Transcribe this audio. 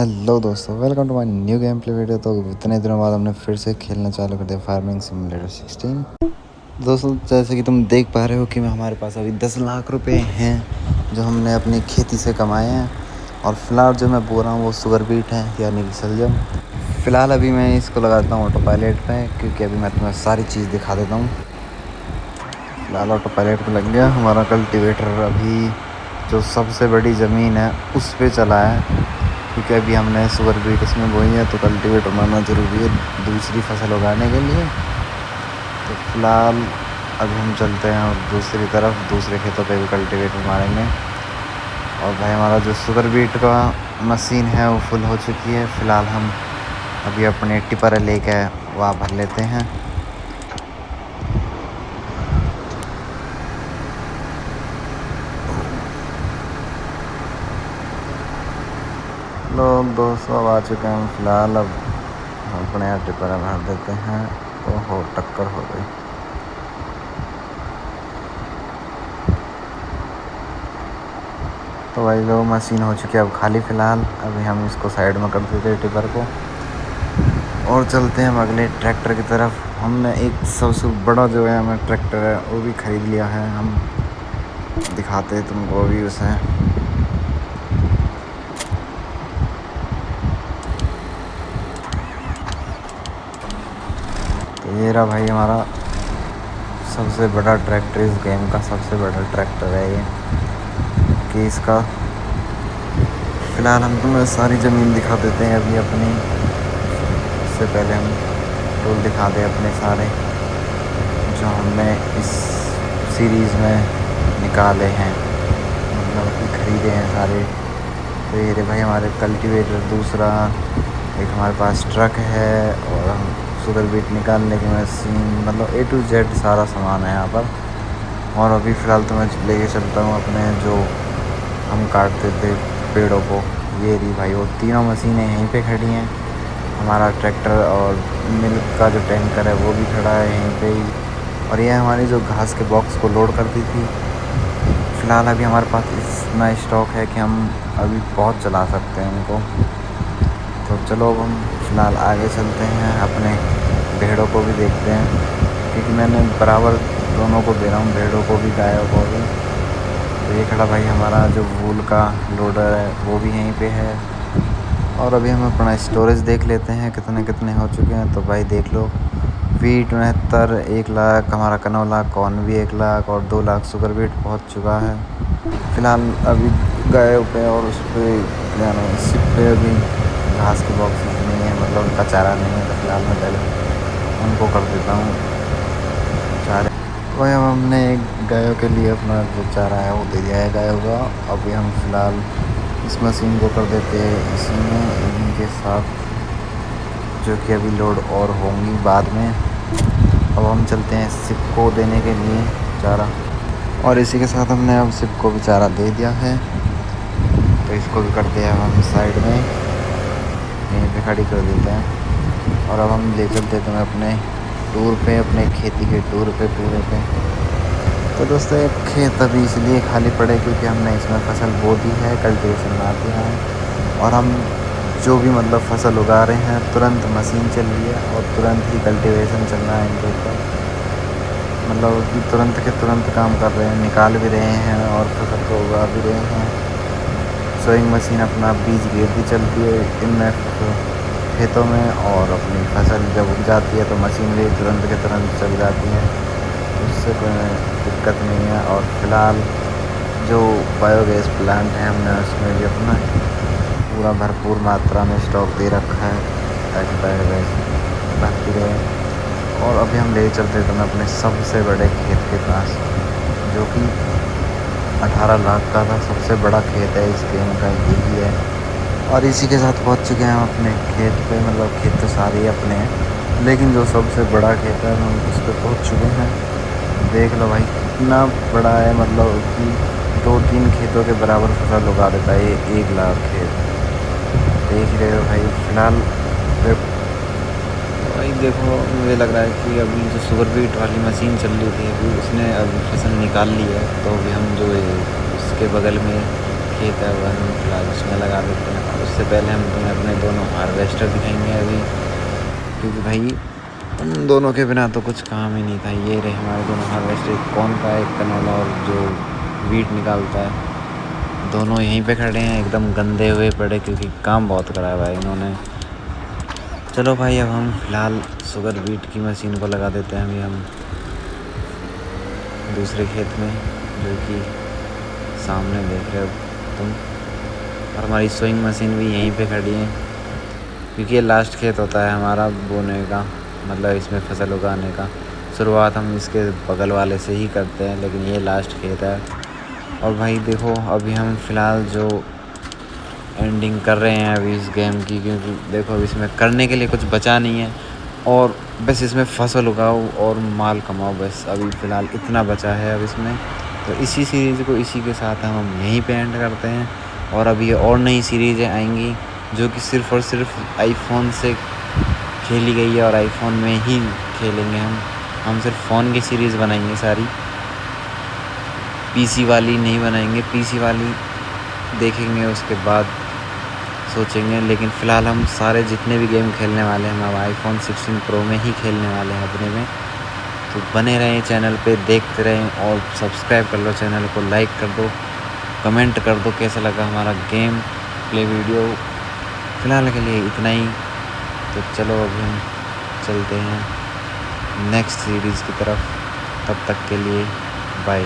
Hello दोस्तों, welcome to my new game play video. तो इतने दिनों बाद हमने फिर से खेलना चालू कर दिया फार्मिंग सिमुलेटर 16। दोस्तों, जैसे कि तुम देख पा रहे हो कि हमारे पास अभी 10 लाख रुपए हैं जो हमने अपनी खेती से कमाए हैं। और फिलहाल जो मैं बोल रहा हूँ वो शुगर बीट है, यानी कि सलजम। फ़िलहाल अभी मैं इसको लगाता हूँ ऑटो पायलट पे, क्योंकि अभी मैं तुम्हें सारी चीज़ दिखा देता हूँ। फिलहाल ऑटो पायलट पे लग गया हमारा कल्टीवेटर। अभी जो सबसे बड़ी ज़मीन है उस पर चला है, क्योंकि अभी हमने शुगर बीट इसमें बोई है, तो कल्टीवेटर मारना ज़रूरी है दूसरी फसल उगाने के लिए। तो फिलहाल अभी हम चलते हैं और दूसरी तरफ दूसरे खेतों पे भी कल्टीवेटर मारेंगे। और भाई हमारा जो शुगर बीट का मशीन है वो फुल हो चुकी है। फ़िलहाल हम अभी अपने टिपर लेके वहाँ भर लेते हैं। लोग दोस्तों अब आ चुके हैं। फ़िलहाल अब अपने यहाँ टिपर भर देते हैं। तो हो टक्कर हो गई। तो भाई लो मशीन हो चुकी है अब खाली। फ़िलहाल अभी हम इसको साइड में कर देते हैं टिपर को, और चलते हैं हम अगले ट्रैक्टर की तरफ। हमने एक सबसे बड़ा जो है हमें ट्रैक्टर है वो भी ख़रीद लिया है। हम दिखाते हैं तुमको भी उसे। तो ये रहा भाई हमारा सबसे बड़ा ट्रैक्टर, इस गेम का सबसे बड़ा ट्रैक्टर है ये। कि इसका फ़िलहाल हम तुम्हें सारी ज़मीन दिखा देते हैं अभी अपनी। इससे पहले हम टूल दिखा दें अपने सारे जो हमने इस सीरीज़ में निकाले हैं, मतलब कि ख़रीदे हैं सारे। तो ये रे भाई हमारे कल्टीवेटर, दूसरा एक हमारे पास ट्रक है, और हम शुगर बीट निकालने की मशीन, मतलब A to Z सारा सामान है यहाँ पर। और अभी फ़िलहाल तो मैं लेके चलता हूँ अपने जो हम काटते थे पेड़ों को। ये रही भाई वो तीनों मशीनें यहीं पे खड़ी हैं। हमारा ट्रैक्टर और मिल्क का जो टैंकर है वो भी खड़ा है यहीं पे ही। और ये हमारी जो घास के बॉक्स को लोड करती थी। फ़िलहाल अभी हमारे पास इतना स्टॉक है कि हम अभी बहुत चला सकते हैं इनको। तो चलो अब हम फ़िलहाल आगे चलते हैं, अपने भेड़ों को भी देखते हैं, क्योंकि मैंने बराबर दोनों को दे रहा हूँ, भेड़ों को भी गायों को भी। तो ये खड़ा भाई हमारा जो वूल का लोडर है वो भी यहीं पे है। और अभी हम अपना स्टोरेज देख लेते हैं कितने कितने हो चुके हैं। तो भाई देख लो, वीट 69, 1 लाख हमारा कनौला, कॉर्न भी 1 लाख, और 2 लाख शुगर बीट पहुँच चुका है। फ़िलहाल अभी गायों पे और उस पर क्या नाम है, सिप पे अभी घास के बॉक्सेस नहीं है, मतलब उनका चारा नहीं है। तो फ़िलहाल मैं पहले उनको कर देता हूँ चारे। तो भाई अब हमने गायों के लिए अपना जो चारा है वो दे दिया है गायों का। अभी हम फ़िलहाल इस मशीन को कर देते हैं इसी में, इन्हीं के साथ, जो कि अभी लोड और होंगी बाद में। अब हम चलते हैं सिप को देने के लिए चारा, और इसी के साथ हमने अब सिप को भी चारा दे दिया है। तो इसको भी करते हैं हम साइड में, यहीं पे खड़ी कर देते हैं। और अब हम ले चलते हैं तुम्हें अपने टूर पे, अपने खेती के टूर पे पूरे पे। तो दोस्तों एक खेत अभी इसलिए खाली पड़े क्योंकि हमने इसमें फसल बो दी है, कल्टीवेशन मार दिया है। और हम जो भी मतलब फसल उगा रहे हैं तुरंत मशीन चल रही है, और तुरंत ही कल्टीवेशन चल रहा है इनके ऊपर, मतलब कि तुरंत के तुरंत काम कर रहे हैं, निकाल भी रहे हैं और फसल को उगा भी रहे हैं। सोइंग मशीन अपना बीज गिरती चलती है इनमें खेतों में, और अपनी फसल जब उग जाती है तो मशीन भी तुरंत के तुरंत चल जाती है, उससे कोई दिक्कत नहीं है। और फ़िलहाल जो बायोगैस प्लांट है हमने उसमें भी अपना पूरा भरपूर मात्रा में स्टॉक दे रखा है, ताकि बायोगैस बढ़ती रहे। और अभी हम ले चलते थे अपने सबसे बड़े खेत के पास, जो कि 18 लाख का था। सबसे बड़ा खेत है इस गेम का, यही है। और इसी के साथ पहुंच चुके हैं हम अपने खेत पे, मतलब खेत तो सारे ही अपने हैं, लेकिन जो सबसे बड़ा खेत है हम उस पर पहुँच चुके हैं। देख लो भाई कितना बड़ा है, मतलब कि 2-3 खेतों के बराबर फसल उगा देता है ये 1 लाख खेत। देख रहे हो भाई। फ़िलहाल भाई देखो, मुझे लग रहा है कि अभी जो शुगर बीट वाली मशीन चल रही थी अभी उसने अभी फसल निकाल ली है। तो अभी हम जो है उसके बगल में खेत है वह हम फिलहाल उसमें लगा देते हैं। और उससे पहले हम तुम्हें अपने दोनों हार्वेस्टर दिखाएंगे अभी, क्योंकि भाई उन दोनों के बिना तो कुछ काम ही नहीं था। ये रहे हमारे दोनों हार्वेस्टर, एक कौन का एक कनोला और जो वीट निकालता है, दोनों यहीं पे खड़े हैं एकदम गंदे हुए पड़े, क्योंकि काम बहुत करा है भाई इन्होंने। चलो भाई अब हम फिलहाल शुगर बीट की मशीन को लगा देते हैं अभी हम दूसरे खेत में, जो कि सामने देख रहे हो तुम। और हमारी सोइंग मशीन भी यहीं पे खड़ी है, क्योंकि ये लास्ट खेत होता है हमारा बोने का, मतलब इसमें फसल उगाने का। शुरुआत हम इसके बगल वाले से ही करते हैं, लेकिन ये लास्ट खेत है। और भाई देखो अभी हम फ़िलहाल जो एंडिंग कर रहे हैं अभी इस गेम की, क्योंकि देखो अब इसमें करने के लिए कुछ बचा नहीं है, और बस इसमें फसल उगाओ और माल कमाओ, बस अभी फ़िलहाल इतना बचा है अब इसमें। तो इसी सीरीज़ को इसी के साथ हम यहीं पे एंड करते हैं। और अभी और नई सीरीज़ें आएंगी जो कि सिर्फ़ और सिर्फ आईफोन से खेली गई है, और आईफोन में ही खेलेंगे हम सिर्फ फ़ोन की सीरीज़ बनाएंगे सारी, पीसी वाली नहीं बनाएंगे। पीसी वाली देखेंगे उसके बाद सोचेंगे, लेकिन फ़िलहाल हम सारे जितने भी गेम खेलने वाले हैं हम आईफोन 16 प्रो में ही खेलने वाले हैं अपने में। तो बने रहें चैनल पे, देखते रहें, और सब्सक्राइब कर लो चैनल को, लाइक कर दो, कमेंट कर दो कैसा लगा हमारा गेम प्ले वीडियो। फ़िलहाल के लिए इतना ही। तो चलो अभी हम चलते हैं नेक्स्ट सीरीज़ की तरफ, तब तक के लिए बाय।